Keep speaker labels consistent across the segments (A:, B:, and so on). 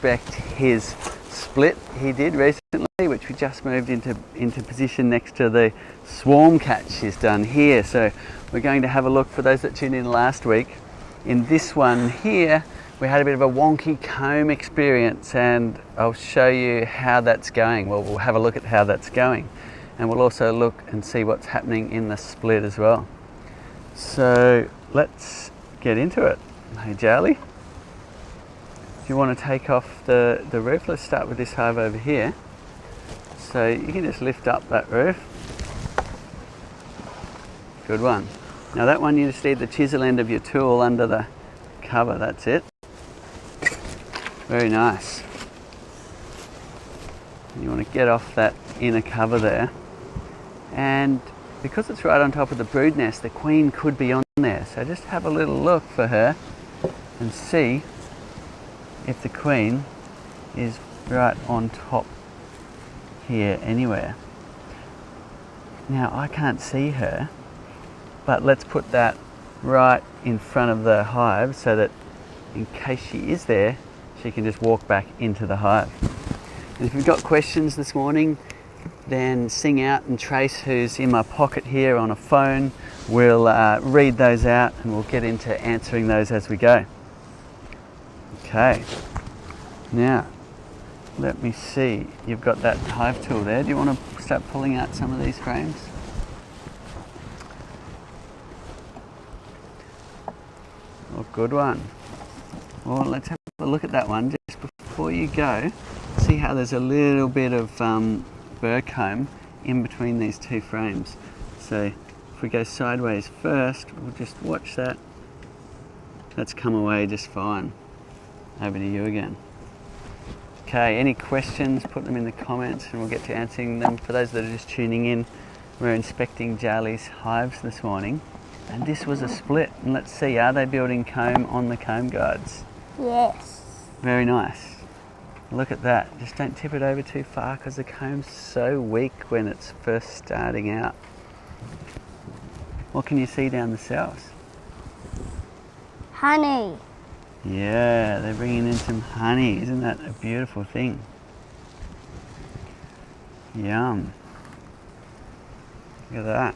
A: inspect his split he did recently, which we just moved into position next to the swarm catch he's done here. So we're going to have a look, for those that tuned in last week. In this one here, we had a bit of a wonky comb experience, and I'll show you how that's going. Well, we'll have a look at how that's going, and we'll also look and see what's happening in the split as well. So let's get into it. Hey Jarli, do you want to take off the roof? Let's start with this hive over here. So you can just lift up that roof. Good one. Now that one, you just need the chisel end of your tool under the cover, that's it. Very nice. You want to get off that inner cover there. And because it's right on top of the brood nest, the queen could be on there. So just have a little look for her and see if the queen is right on top here anywhere. Now I can't see her, but let's put that right in front of the hive so that in case she is there, she can just walk back into the hive. And if you've got questions this morning, then sing out, and Trace, who's in my pocket here on a phone, will read those out, and we'll get into answering those as we go. Okay, now let me see, you've got that hive tool there. Do you want to start pulling out some of these frames? Oh, good one. Well, let's have a look at that one just before you go. See how there's a little bit of burr comb in between these two frames. So if we go sideways first, we'll just watch that. That's come away just fine. Over to you again. Okay, any questions, put them in the comments and we'll get to answering them. For those that are just tuning in, we're inspecting Jarli's hives this morning, and this was a split. And let's see, are they building comb on the comb guides?
B: Yes.
A: Very nice. Look at that. Just don't tip it over too far because the comb's so weak when it's first starting out. What can you see down the cells?
B: Honey.
A: Yeah, they're bringing in some honey. Isn't that a beautiful thing? Yum. Look at that.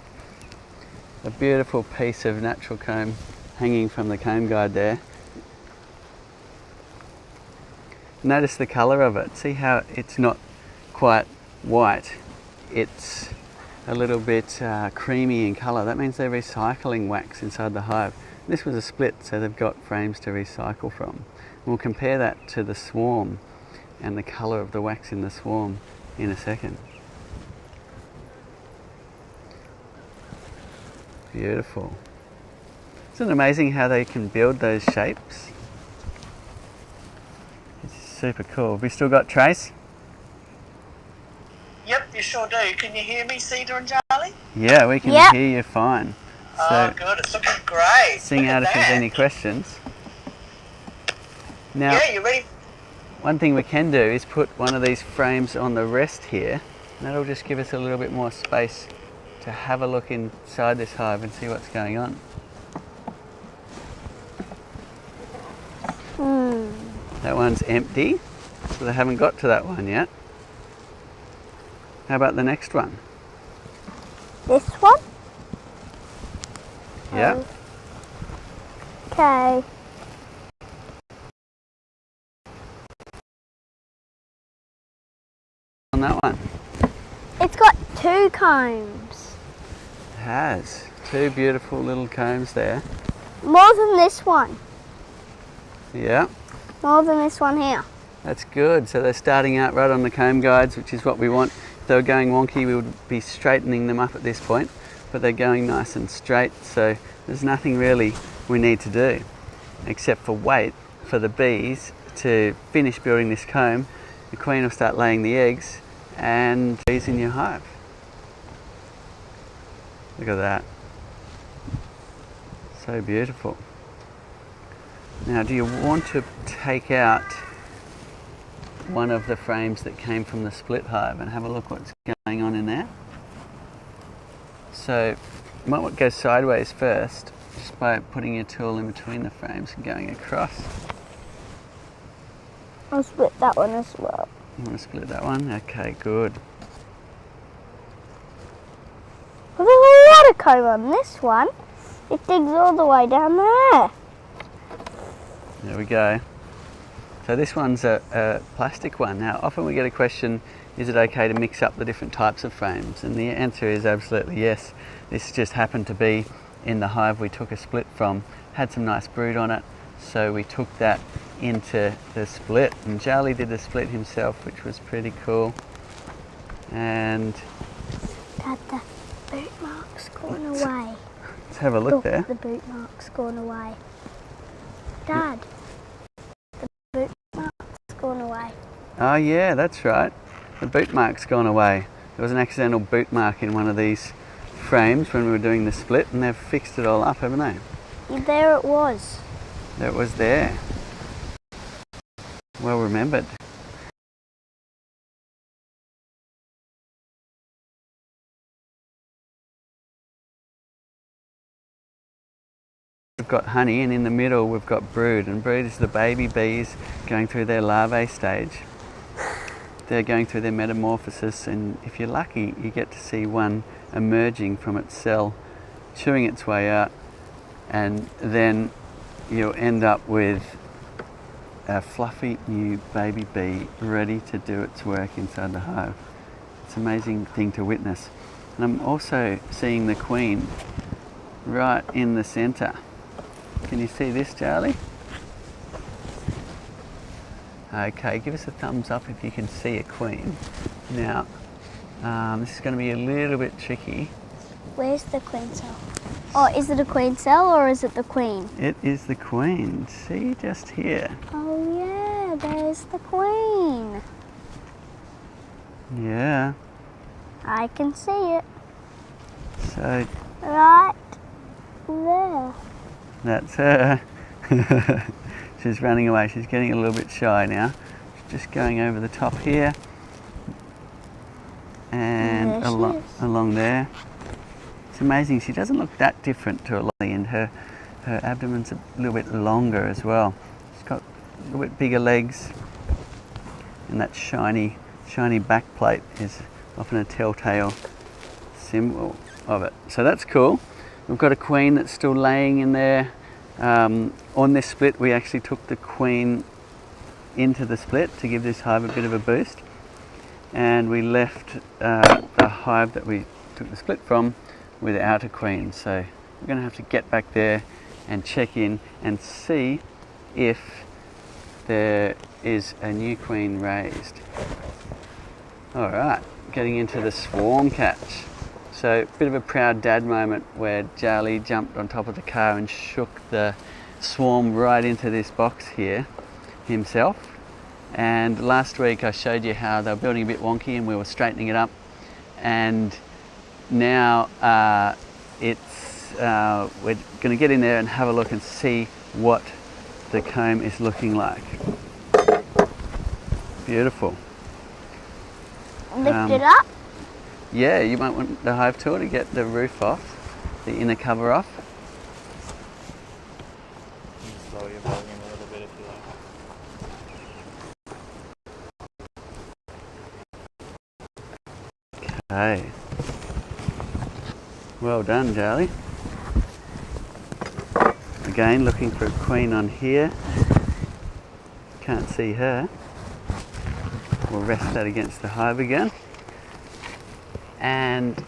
A: A beautiful piece of natural comb hanging from the comb guide there. Notice the colour of it. See how it's not quite white. It's a little bit creamy in colour. That means they're recycling wax inside the hive. This was a split, so they've got frames to recycle from. We'll compare that to the swarm and the colour of the wax in the swarm in a second. Beautiful. Isn't it amazing how they can build those shapes? It's super cool. Have we still got Trace?
C: Yep, you sure do. Can you hear me, Cedar and Jarli?
A: Yeah, we can hear you fine.
C: Oh, good. It's looking great.
A: Sing out if there's any questions. Now,
C: yeah, you ready?
A: One thing we can do is put one of these frames on the rest here. That'll just give us a little bit more space to have a look inside this hive and see what's going on. That one's empty, so they haven't got to that one yet. How about the next one?
B: This one?
A: Yeah.
B: Okay.
A: On that one.
B: It's got two combs.
A: It has. Two beautiful little combs there.
B: More than this one.
A: Yeah.
B: More than this one here.
A: That's good. So they're starting out right on the comb guides, which is what we want. If they were going wonky, we would be straightening them up at this point, but they're going nice and straight, so there's nothing really we need to do except for wait for the bees to finish building this comb. The queen will start laying the eggs and bees in your hive. Look at that. So beautiful. Now, do you want to take out one of the frames that came from the split hive and have a look what's going on in there? So you might go sideways first, just by putting your tool in between the frames and going across.
B: I'll split that one as well.
A: You want to split that one? Okay, good.
B: Well, there's a lot of comb on this one. It digs all the way down there.
A: There we go. So this one's a plastic one. Now, often we get a question, is it okay to mix up the different types of frames? And the answer is absolutely yes. This just happened to be in the hive we took a split from. Had some nice brood on it, so we took that into the split. And Jarli did the split himself, which was pretty cool. And
B: Dad, the boot mark's gone away.
A: let's have a look there.
B: The boot mark's gone away. Dad, the boot mark's gone away.
A: Oh yeah, that's right. The boot mark's gone away. There was an accidental boot mark in one of these frames when we were doing the split, and they've fixed it all up, haven't they?
B: There it was.
A: There it was there. Well remembered. We've got honey, and in the middle we've got brood, and brood is the baby bees going through their larvae stage. They're going through their metamorphosis, and if you're lucky you get to see one emerging from its cell, chewing its way out, and then you'll end up with a fluffy new baby bee ready to do its work inside the hive. It's an amazing thing to witness. And I'm also seeing the queen right in the centre. Can you see this, Jarli? Okay, give us a thumbs up if you can see a queen. Now, this is going to be a little bit tricky.
B: Where's the queen cell? Oh, is it a queen cell or is it the queen?
A: It is the queen. See, just here.
B: Oh yeah, there's the queen.
A: Yeah.
B: I can see it.
A: So
B: Right there.
A: that's her. She's running away. She's getting a little bit shy now. She's just going over the top here and
B: There she is.
A: along there. It's amazing. She doesn't look that different to a lolly, and her abdomen's a little bit longer as well. She's got a little bit bigger legs, and that shiny back plate is often a telltale symbol of it. So that's cool. We've got a queen that's still laying in there. On this split we actually took the queen into the split to give this hive a bit of a boost, and we left the hive that we took the split from without a queen. So we're going to have to get back there and check in and see if there is a new queen raised. Alright, getting into the swarm catch. So a bit of a proud dad moment where Jarli jumped on top of the car and shook the swarm right into this box here himself. And last week I showed you how they were building a bit wonky and we were straightening it up, and now we're going to get in there and have a look and see what the comb is looking like. Beautiful.
B: Lift it up.
A: Yeah, you might want the hive tool to get the roof off, the inner cover off.
D: You can slow your volume a little bit if you like.
A: Okay. Well done, Jarli. Again, looking for a queen on here. Can't see her. We'll rest that against the hive again. And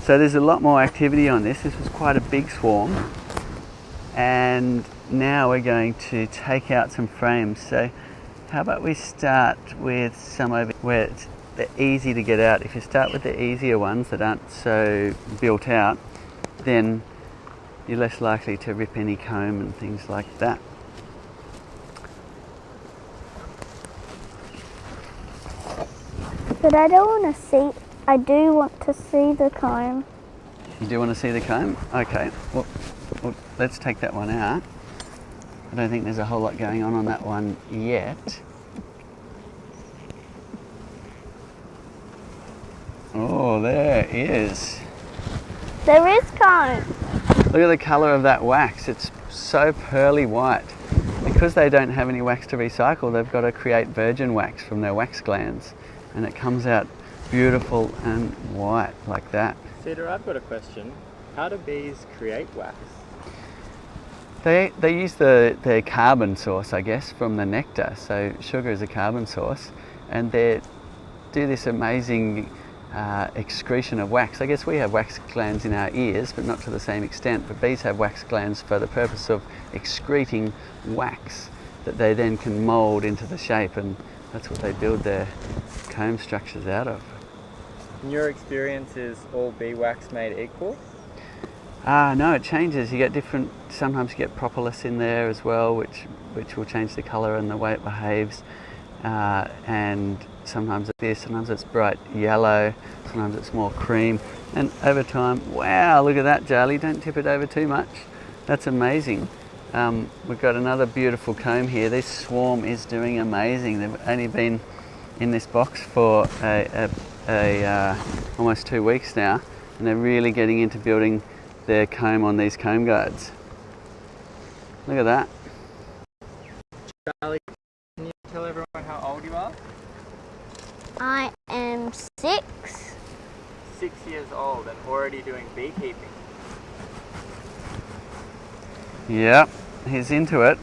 A: so there's a lot more activity on this. This was quite a big swarm. And now we're going to take out some frames. So how about we start with some over where they're easy to get out. If you start with the easier ones that aren't so built out, then you're less likely to rip any comb and things like that.
B: But I don't want to see, I do want to see the comb.
A: You do want to see the comb? Okay, well, let's take that one out. I don't think there's a whole lot going on that one yet. Oh, there is.
B: There is comb.
A: Look at the colour of that wax. It's so pearly white. because they don't have any wax to recycle, they've got to create virgin wax from their wax glands, and it comes out beautiful and white like that.
D: Cedar, I've got a question. How do bees create wax?
A: They use their carbon source, I guess, from the nectar. So sugar is a carbon source, and they do this amazing excretion of wax. I guess we have wax glands in our ears, but not to the same extent. But bees have wax glands for the purpose of excreting wax that they then can mould into the shape, and that's what they build their comb structures out of.
D: In your experience, is all bee wax made equal?
A: No, it changes. You get different, sometimes you get propolis in there as well, which will change the colour and the way it behaves. And sometimes it's this, sometimes it's bright yellow, sometimes it's more cream. And over time, wow, look at that, Jarli, don't tip it over too much. That's amazing. We've got another beautiful comb here. This swarm is doing amazing. They've only been in this box for almost 2 weeks now, and they're really getting into building their comb on these comb guards. Look at that.
D: Jarli, can you tell everyone how old you are?
B: I am 6.
D: 6 years old and already doing beekeeping.
A: Yeah, he's into it.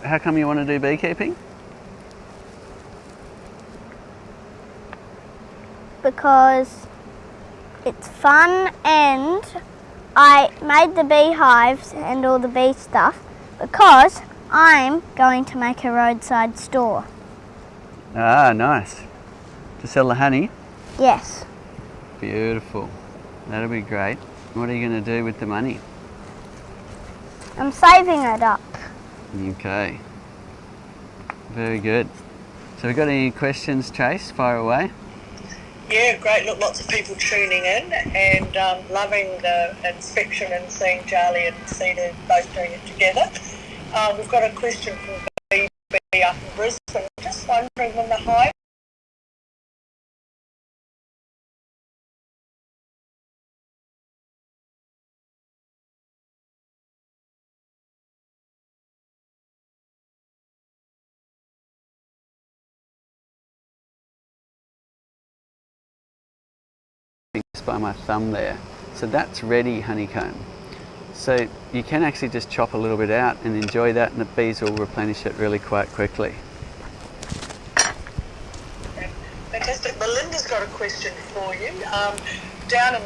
A: How come you want to do beekeeping?
B: Because it's fun, and I made the beehives and all the bee stuff because I'm going to make a roadside store.
A: Ah, nice. To sell the honey?
B: Yes.
A: Beautiful. That'll be great. What are you going to do with the money?
B: I'm saving it up.
A: Okay. Very good. So we got any questions, Chase? Fire away.
C: Yeah, great. Look, lots of people tuning in and loving the inspection and seeing Jarli and Cedar both doing it together. We've got a question from BB up in Brisbane. Just wondering when the hive
A: By my thumb there. So that's ready honeycomb. So you can actually just chop a little bit out and enjoy that, and the bees will replenish it really quite quickly.
C: Fantastic. Melinda's got a question for you. Down in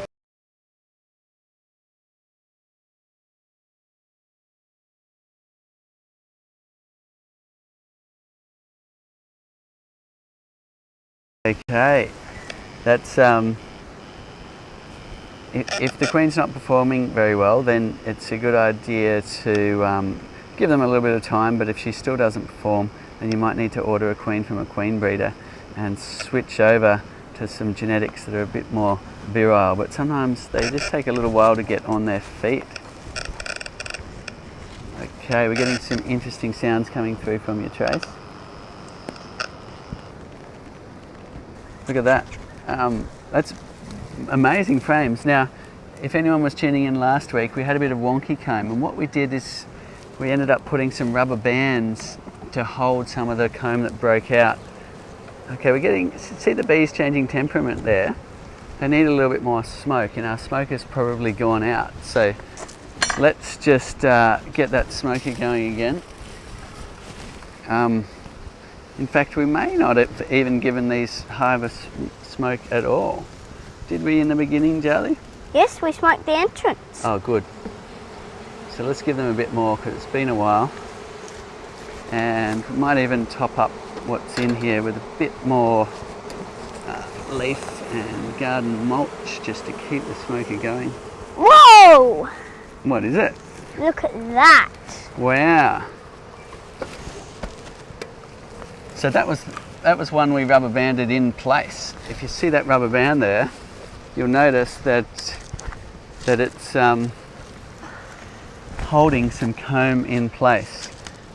A: Okay, that's if the queen's not performing very well, then it's a good idea to give them a little bit of time, but if she still doesn't perform, then you might need to order a queen from a queen breeder and switch over to some genetics that are a bit more virile, but sometimes they just take a little while to get on their feet. Okay, we're getting some interesting sounds coming through from your Trace. Look at that. That's amazing frames. Now, if anyone was tuning in last week, we had a bit of wonky comb, and what we did is we ended up putting some rubber bands to hold some of the comb that broke out. Okay, we're getting, see the bees changing temperament there. They need a little bit more smoke, and our smoke has probably gone out. So let's just get that smoker going again. In fact, we may not have even given these hives smoke at all. Did we in the beginning, Jarli?
B: Yes, we smoked the entrance.
A: Oh, good. So let's give them a bit more because it's been a while. And we might even top up what's in here with a bit more leaf and garden mulch just to keep the smoker going.
B: Whoa!
A: What is it?
B: Look at that.
A: Wow. So that was one we rubber banded in place. If you see that rubber band there, you'll notice that it's holding some comb in place.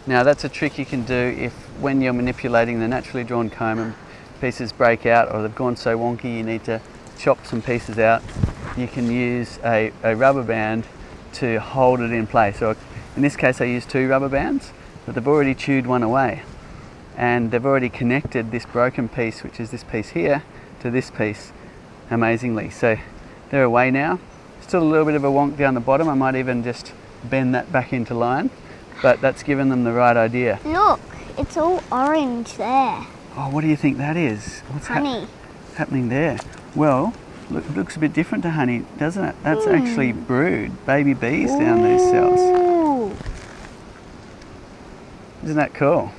A: Now that's a trick you can do if when you're manipulating the naturally drawn comb and pieces break out or they've gone so wonky you need to chop some pieces out. You can use a rubber band to hold it in place. Or in this case I used 2 rubber bands. but they've already chewed one away. And they've already connected this broken piece, which is this piece here, to this piece amazingly. So they're away now. Still a little bit of a wonk down the bottom. I might even just bend that back into line, but that's given them the right idea.
B: Look, it's all orange there.
A: Oh, what do you think that is? What's
B: Honey.
A: happening there? Well, looks a bit different to honey, doesn't it? That's actually brood, baby bees down these cells.
B: Ooh.
A: Isn't that cool?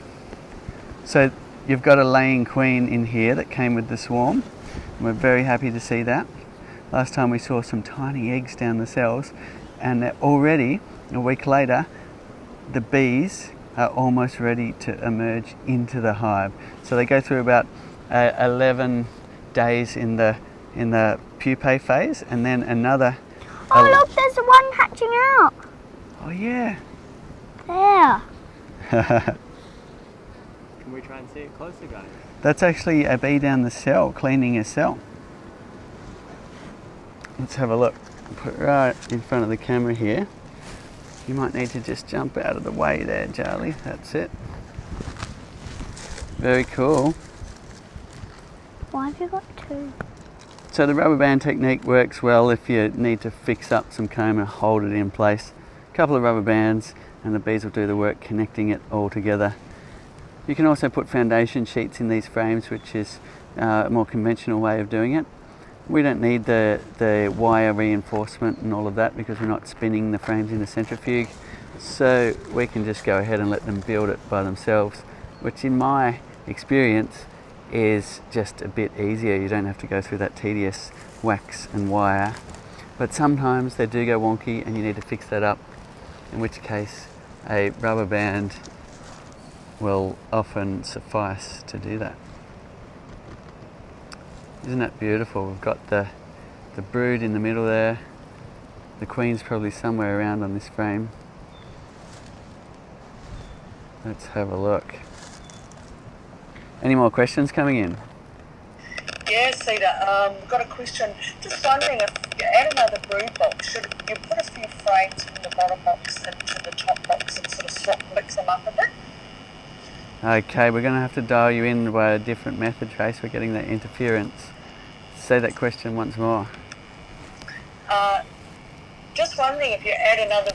A: So you've got a laying queen in here that came with the swarm. We're very happy to see that. Last time we saw some tiny eggs down the cells, and they're already, a week later, the bees are almost ready to emerge into the hive. So they go through about 11 days in the pupae phase, and then another.
B: Oh look, there's one hatching out.
A: Oh yeah.
B: There.
D: Can we try and see it closer, guys?
A: That's actually a bee down the cell, cleaning a cell. Let's have a look. Put it right in front of the camera here. You might need to just jump out of the way there, Jarli. That's it. Very cool.
B: Why have you got two?
A: So the rubber band technique works well if you need to fix up some comb and hold it in place. A couple of rubber bands and the bees will do the work connecting it all together. You can also put foundation sheets in these frames, which is a more conventional way of doing it. We don't need the wire reinforcement and all of that because we're not spinning the frames in a centrifuge. So we can just go ahead and let them build it by themselves, which in my experience is just a bit easier. You don't have to go through that tedious wax and wire. But sometimes they do go wonky and you need to fix that up, in which case a rubber band will often suffice to do that. Isn't that beautiful? We've got the brood in the middle there. The queen's probably somewhere around on this frame. Let's have a look. Any more questions coming in?
C: Yeah, Cedar, got a question. Just wondering if you add another brood box, should you put a few frames from the bottom box into the top box and sort of mix them up a bit?
A: Okay, we're going to have to dial you in by a different method, Trace. We're getting that interference. Say that question once more.
C: Just wondering if you add another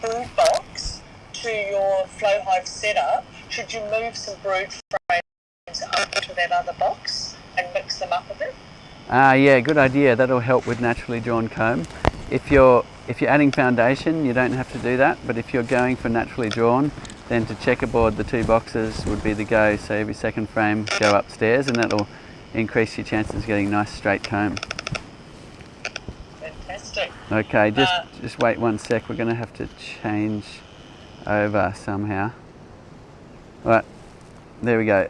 C: brood box to your flow hive setup, should you move some brood frames up to that other box and mix them up a bit?
A: Yeah, good idea. That'll help with naturally drawn comb. If you're adding foundation, you don't have to do that, but if you're going for naturally drawn, then to checkerboard the two boxes would be the go. So every second frame go upstairs, and that'll increase your chances of getting nice straight comb.
C: Fantastic.
A: Okay, just wait 1 sec. We're going to have to change over somehow. Right, there we go.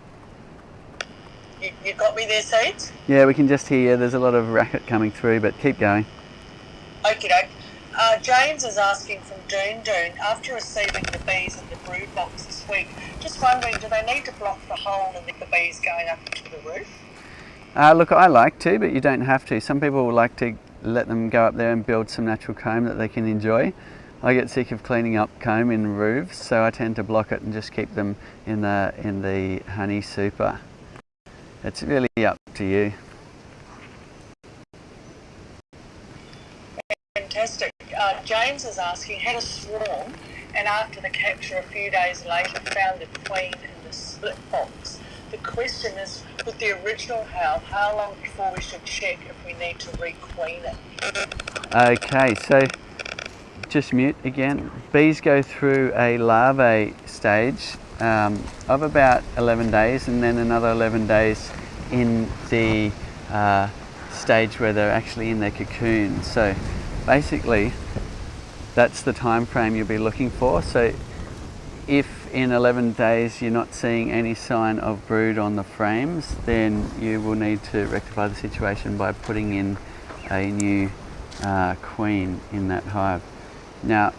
C: You got me there, Seeds?
A: Yeah, we can just hear. There's a lot of racket coming through, but keep going.
C: Okie doke. James is asking from Doon, after receiving the bees in the brood box this week, just wondering, do they need to block the hole and let the bees going up into the roof?
A: Look, I like to, but you don't have to. Some people like to let them go up there and build some natural comb that they can enjoy. I get sick of cleaning up comb in roofs, so I tend to block it and just keep them in the honey super. It's really up to you.
C: Fantastic. James is asking, had a swarm and after the capture a few days later found the queen in the split box. The question is, with the original hive, how long before we should check if we need to re-queen it?
A: Okay, so just mute again. Bees go through a larvae stage of about 11 days and then another 11 days in the stage where they're actually in their cocoon. So basically that's the time frame you'll be looking for. So if in 11 days you're not seeing any sign of brood on the frames, then you will need to rectify the situation by putting in a new queen in that hive. Now,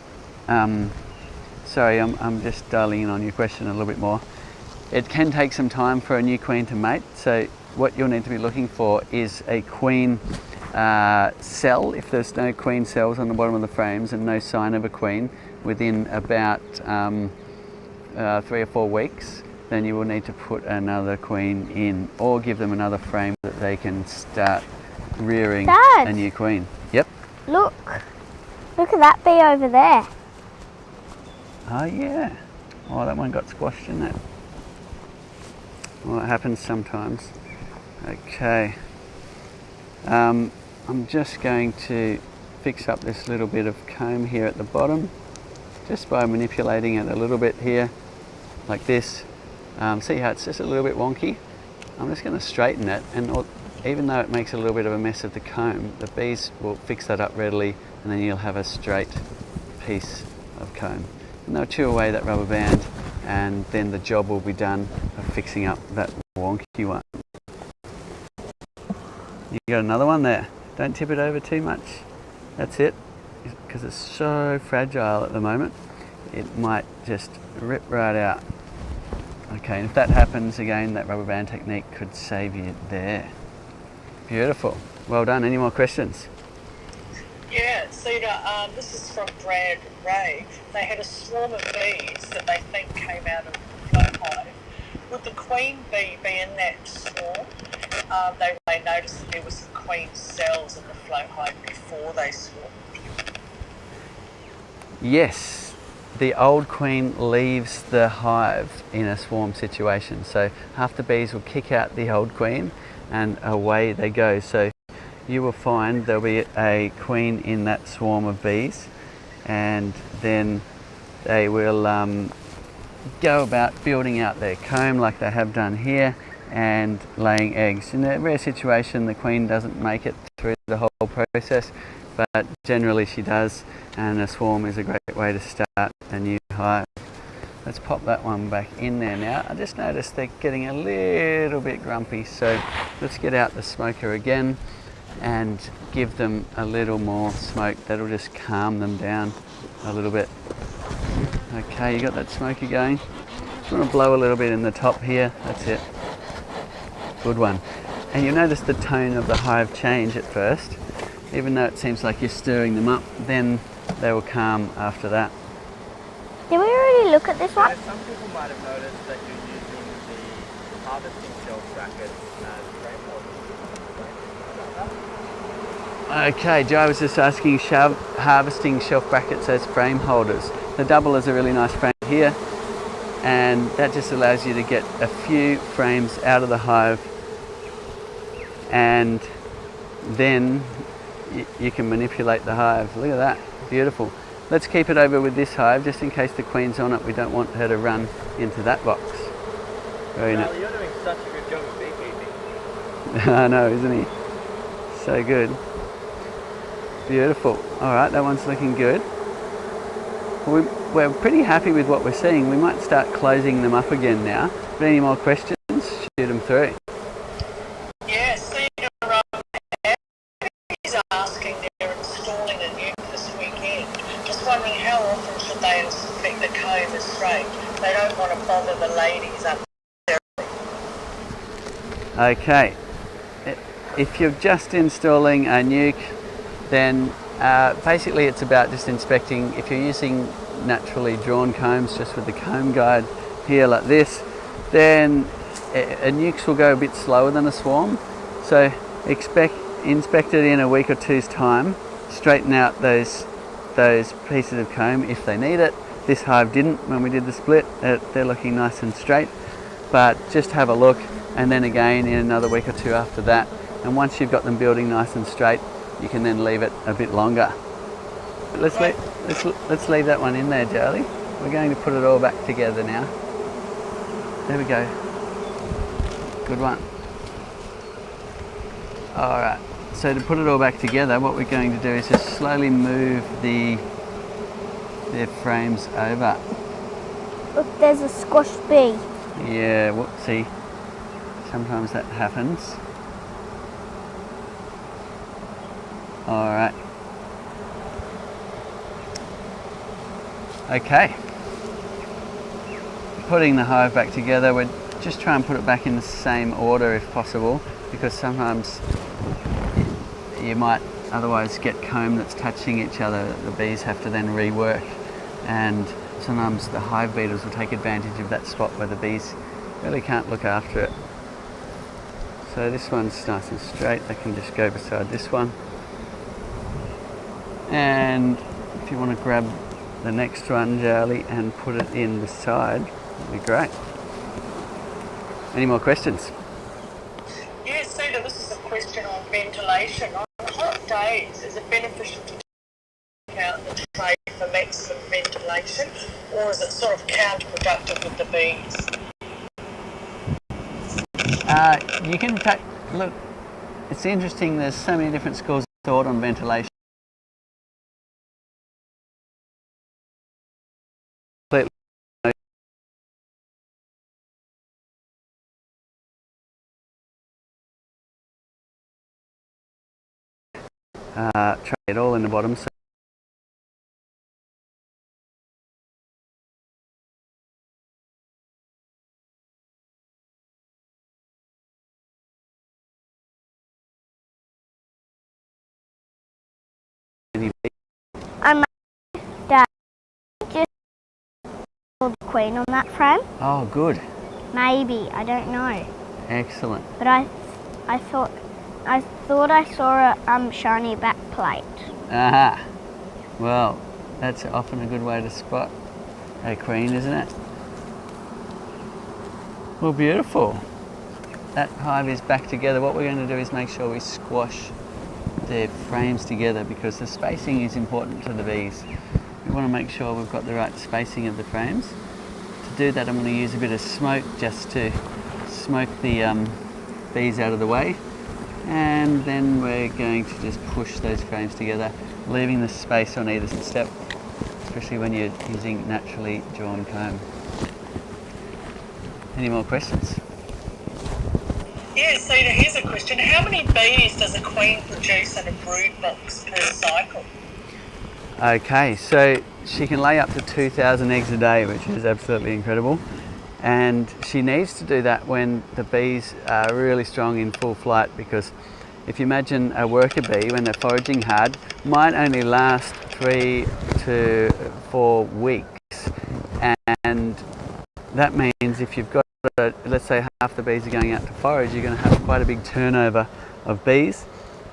A: sorry, I'm just dialing in on your question a little bit more. It can take some time for a new queen to mate, so what you'll need to be looking for is a queen cell. If there's no queen cells on the bottom of the frames and no sign of a queen, within about 3 or 4 weeks, then you will need to put another queen in or give them another frame that they can start rearing
B: Dad.
A: a new queen. Yep.
B: Look at that bee over there.
A: Oh yeah. Oh, that one got squashed in it. Well, it happens sometimes. Okay. I'm just going to fix up this little bit of comb here at the bottom, just by manipulating it a little bit here, like this. See how it's just a little bit wonky? I'm just going to straighten it, and even though it makes a little bit of a mess of the comb, the bees will fix that up readily, and then you'll have a straight piece of comb. And they'll chew away that rubber band, and then the job will be done of fixing up that wonky one. You got another one there. Don't tip it over too much. That's it, because it's so fragile at the moment. It might just rip right out. Okay, and if that happens again, that rubber band technique could save you there. Beautiful. Well done. Any more questions?
C: Yeah, Cedar, this is from Brad Ray. They had a swarm of bees that they think came out of the flow hive. Would the queen bee be in that swarm? They noticed that there were some queen cells in the flow hive before they swarmed.
A: Yes, the old queen leaves the hive in a swarm situation. So half the bees will kick out the old queen and away they go. So you will find there'll be a queen in that swarm of bees, and then they will go about building out their comb like they have done here and laying eggs. In a rare situation, the queen doesn't make it through the whole process, but generally she does, and a swarm is a great way to start a new hive. Let's pop that one back in there now. I just noticed they're getting a little bit grumpy, so let's get out the smoker again and give them a little more smoke. That'll just calm them down a little bit. Okay, you got that smoker going? Just want to blow a little bit in the top here. That's it. Good one. And you'll notice the tone of the hive change at first. Even though it seems like you're stirring them up, then they will calm after that.
B: Did we already look at this one?
D: Yeah, some people might have noticed that you're using the harvesting shelf brackets as frame holders.
A: Okay, Joe was just asking harvesting shelf brackets as frame holders. The double is a really nice frame here, and that just allows you to get a few frames out of the hive, and then you can manipulate the hive. Look at that, beautiful. Let's keep it over with this hive, just in case the queen's on it. We don't want her to run into that box. Very nice.
D: Jarli, you're doing such a good job of beekeeping.
A: I know, isn't he? So good. Beautiful. All right, that one's looking good. We're pretty happy with what we're seeing. We might start closing them up again now. But any more questions? Shoot them through.
C: Yeah, Cedar, he's asking, they're installing a nuke this weekend. Just wondering how often should they inspect the comb is straight? They don't want to bother the ladies up there.
A: Okay. If you're just installing a nuke, then basically it's about just inspecting. If you're using naturally drawn combs just with the comb guide here like this, then nukes will go a bit slower than a swarm. So inspect it in a week or two's time, straighten out those pieces of comb if they need it. This hive didn't when we did the split. They're looking nice and straight, but just have a look, and then again in another week or two after that. And once you've got them building nice and straight, you can then leave it a bit longer. Let's leave that one in there, Jarli. We're going to put it all back together now. There we go. Good one. All right. So to put it all back together, what we're going to do is just slowly move their frames over.
B: Look, there's a squashed bee.
A: Yeah, whoopsie. Sometimes that happens. All right. Okay. Putting the hive back together, we'd just try and put it back in the same order if possible, because sometimes you might otherwise get comb that's touching each other that the bees have to then rework. And sometimes the hive beetles will take advantage of that spot where the bees really can't look after it. So this one's nice and straight, they can just go beside this one. And if you want to grab the next one, Jarli, and put it in the side, that'd be great. Any more questions?
C: Yes, Cedar, this is a question on ventilation. On hot days, is it beneficial to take out the tray for maximum ventilation, or is it sort of counterproductive with the bees?
A: You can look, it's interesting, there's so many different schools of thought on ventilation. Tray it all in the bottom. So
B: I made Dad just pull the queen on that frame.
A: oh, good,
B: Maybe, I don't know.
A: excellent.
B: But I thought I saw a shiny back plate.
A: Aha. Well, that's often a good way to spot a queen, isn't it? Well, beautiful. That hive is back together. What we're going to do is make sure we squash the frames together, because the spacing is important to the bees. We want to make sure we've got the right spacing of the frames. To do that, I'm going to use a bit of smoke just to smoke the bees out of the way. And then we're going to just push those frames together, leaving the space on either step, especially when you're using naturally drawn comb. Any more questions?
C: Yes, Cedar, here's a question. How many bees does a queen produce in a brood box per cycle?
A: Okay, so she can lay up to 2,000 eggs a day, which is absolutely incredible. And she needs to do that when the bees are really strong in full flight, because if you imagine a worker bee, when they're foraging hard, might only last 3 to 4 weeks. And that means if you've got, let's say half the bees are going out to forage, you're going to have quite a big turnover of bees,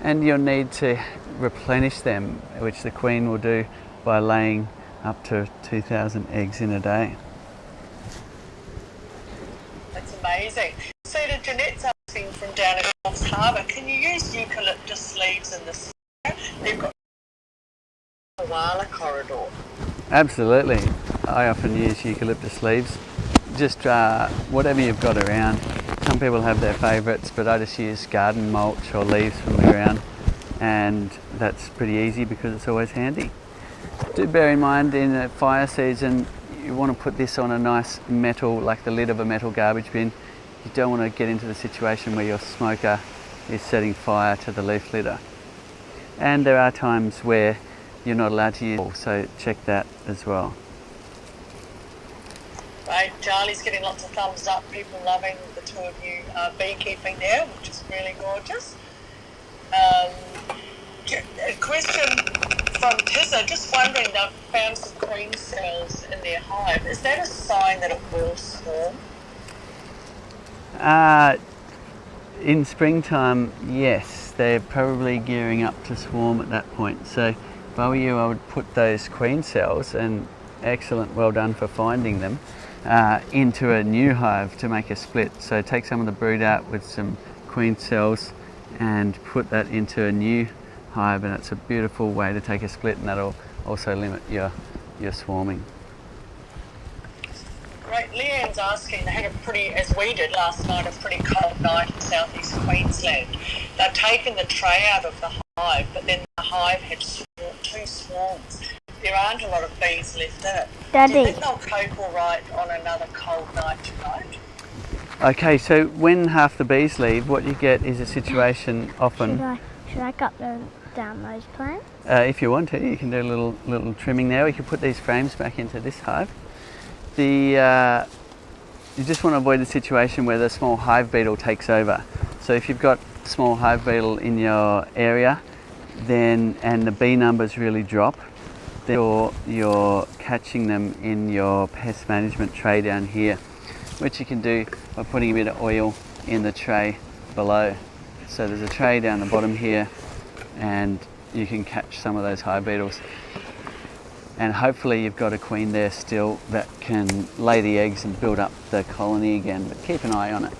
A: and you'll need to replenish them, which the queen will do by laying up to 2,000 eggs in a day.
C: That's amazing. Cedar, Jeanette's asking from down at North Harbour, can you use eucalyptus leaves in the summer? They've got a koala corridor.
A: Absolutely. I often use eucalyptus leaves. Just whatever you've got around. Some people have their favourites, but I just use garden mulch or leaves from the ground, and that's pretty easy because it's always handy. Do bear in mind, in the fire season, you want to put this on a nice metal, like the lid of a metal garbage bin. You don't want to get into the situation where your smoker is setting fire to the leaf litter. And there are times where you're not allowed to use it, so check that as well.
C: Right, Jarli's getting lots of thumbs up. People loving the two of you beekeeping there, which is really gorgeous. A question from Tissa, just wondering, they've found some queen cells in their hive. Is that a sign that it will swarm?
A: In springtime, yes, they're probably gearing up to swarm at that point. So if I were you, I would put those queen cells, and excellent, well done for finding them, into a new hive to make a split. So take some of the brood out with some queen cells and put that into a new hive, and it's a beautiful way to take a split, and that'll also limit your swarming.
C: Great. Leanne's asking, they had a pretty, as we did last night, a pretty cold night in southeast Queensland. They'd taken the tray out of the hive, but then the hive had 2 swarms. There aren't a lot of bees left in it.
B: Daddy.
C: Do you think they'll cope all right on another cold night tonight?
A: Okay, so when half the bees leave, what you get is a situation often.
B: Should I cut down those plants?
A: If you want to, you can do a little trimming there. We can put these frames back into this hive. You just want to avoid the situation where the small hive beetle takes over. So if you've got small hive beetle in your area, and the bee numbers really drop, then you're catching them in your pest management tray down here, which you can do by putting a bit of oil in the tray below. So there's a tray down the bottom here, and you can catch some of those hive beetles. And hopefully you've got a queen there still that can lay the eggs and build up the colony again, but keep an eye on it.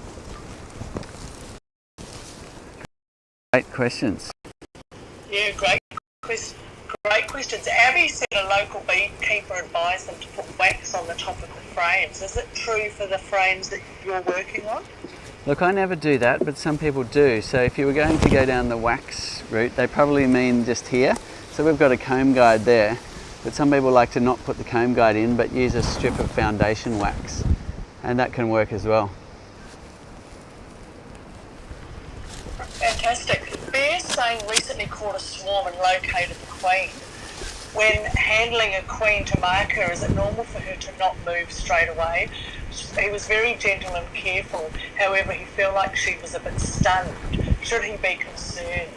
A: Great questions.
C: Yeah, great questions. Abby said a local beekeeper advised them to put wax on the top of the frames. Is it true for the frames that you're working on?
A: Look, I never do that, but some people do. So if you were going to go down the wax route, they probably mean just here. So we've got a comb guide there, but some people like to not put the comb guide in, but use a strip of foundation wax, and that can work as well.
C: Fantastic. Bear's saying recently caught a swarm and located the queen. When handling a queen to mark her, is it normal for her to not move straight away? He was very gentle and careful. However, he felt like she was a bit stunned. Should he be concerned?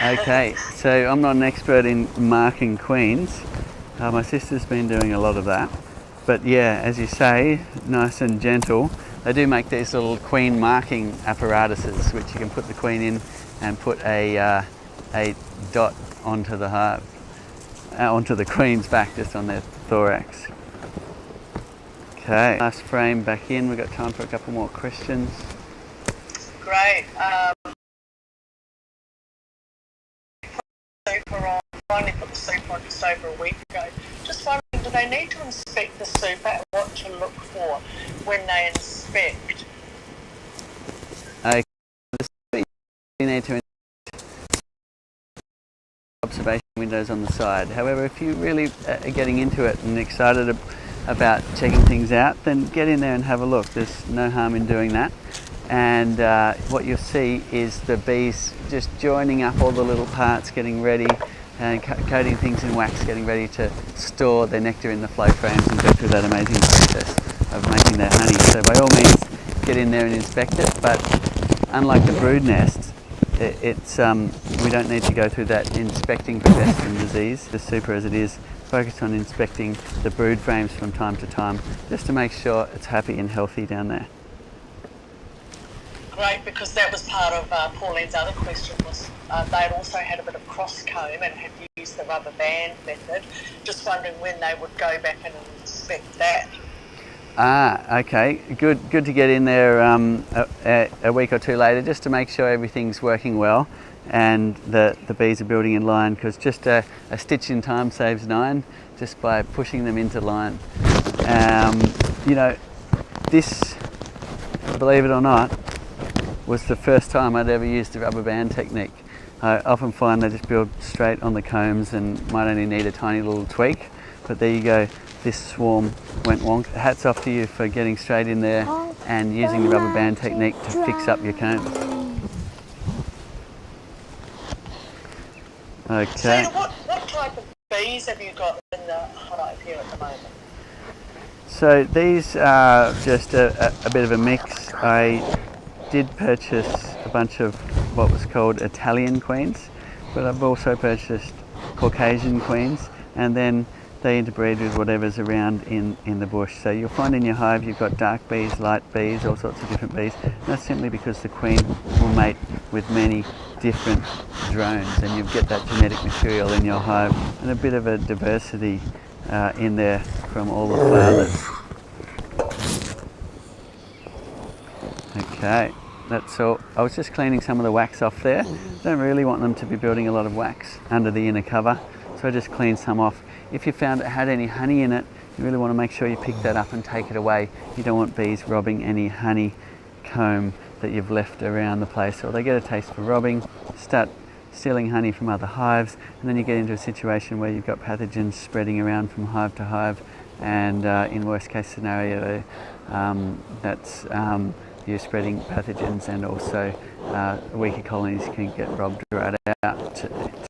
A: Okay, so I'm not an expert in marking queens. My sister's been doing a lot of that. But yeah, as you say, nice and gentle. They do make these little queen marking apparatuses, which you can put the queen in and put a dot onto the hive, onto the queen's back, just on their thorax. Okay, last frame back in. We've got time for a couple more questions.
C: Great. Super on. Finally put the super on just over a week ago. Just wondering, do they need to inspect the super and what to look for when they inspect?
A: Okay, you need to observation windows on the side. However, if you really are getting into it and excited about checking things out, then get in there and have a look. There's no harm in doing that. And what you'll see is the bees just joining up all the little parts, getting ready, and coating things in wax, getting ready to store their nectar in the flow frames and go through that amazing process of making their honey. So by all means, get in there and inspect it. But unlike the brood nest, we don't need to go through that inspecting for pests and disease. The super as it is, focus on inspecting the brood frames from time to time, just to make sure it's happy and healthy down there.
C: Great, because that was part of Pauline's other question, was they'd also had a bit of cross comb and had used the rubber band method. Just wondering when they would go back and inspect that.
A: Okay, good to get in there a week or two later, just to make sure everything's working well and the bees are building in line, because just a stitch in time saves 9, just by pushing them into line. You know, this, believe it or not, was the first time I'd ever used the rubber band technique. I often find they just build straight on the combs and might only need a tiny little tweak, but there you go. This swarm went wonk. Hats off to you for getting straight in there and using the rubber band technique to fix up your combs. Okay.
C: Cedar, what type of bees have you got in the hive here at the moment?
A: So these are just a bit of a mix. I did purchase a bunch of what was called Italian queens, but I've also purchased Caucasian queens, and then they interbreed with whatever's around in the bush. So you'll find in your hive you've got dark bees, light bees, all sorts of different bees. And that's simply because the queen will mate with many different drones, and you'll get that genetic material in your hive and a bit of a diversity in there from all the flowers. Okay, that's all. I was just cleaning some of the wax off there. Don't really want them to be building a lot of wax under the inner cover, so I just cleaned some off. If you found it had any honey in it, you really want to make sure you pick that up and take it away. You don't want bees robbing any honeycomb that you've left around the place, or they get a taste for robbing, start stealing honey from other hives, and then you get into a situation where you've got pathogens spreading around from hive to hive, and in worst case scenario, that's you're spreading pathogens, and also weaker colonies can get robbed right out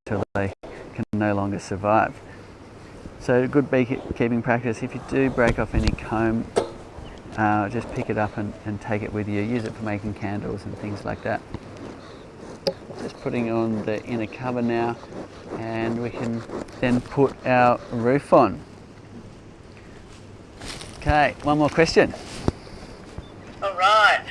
A: till they can no longer survive. So good beekeeping practice, if you do break off any comb, just pick it up and take it with you. Use it for making candles and things like that. just putting on the inner cover now, and we can then put our roof on. Okay, one more question.
C: All right.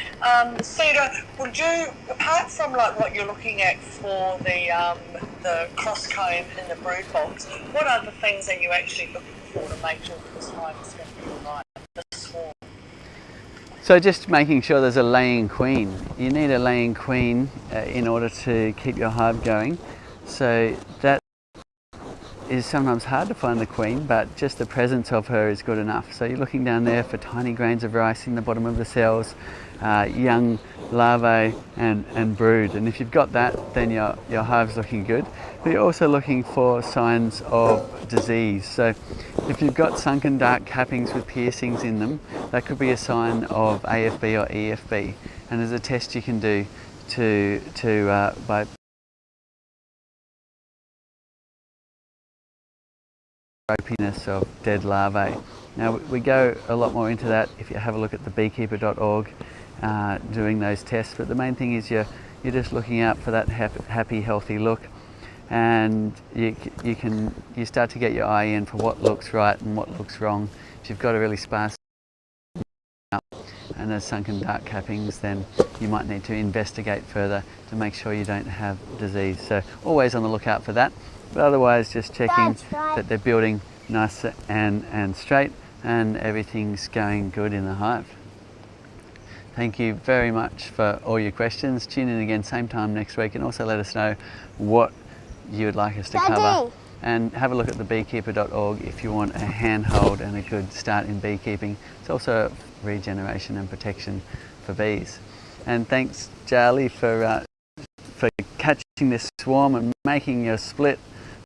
C: Cedar, would you, apart from like what you're looking at for the cross comb in the brood box, what other things are you actually looking for to make sure that this hive is going to be all right, the swarm?
A: So just making sure there's a laying queen. You need a laying queen in order to keep your hive going. So that is sometimes hard to find the queen, but just the presence of her is good enough. So you're looking down there for tiny grains of rice in the bottom of the cells, young larvae and brood. And if you've got that, then your hive's looking good. But you're also looking for signs of disease. So if you've got sunken dark cappings with piercings in them, that could be a sign of AFB or EFB. And there's a test you can do by ropiness of dead larvae. Now we go a lot more into that if you have a look at the beekeeper.org doing those tests, but the main thing is you're just looking out for that happy healthy look, and you start to get your eye in for what looks right and what looks wrong. If you've got a really sparse and there's sunken dark cappings, then you might need to investigate further to make sure you don't have disease. So always on the lookout for that. But otherwise, just checking that they're building nice and straight and everything's going good in the hive. Thank you very much for all your questions. Tune in again same time next week, and also let us know what you would like us to cover. And have a look at the beekeeper.org if you want a handhold and a good start in beekeeping. It's also regeneration and protection for bees. And thanks, Jarli, for catching this swarm and making your split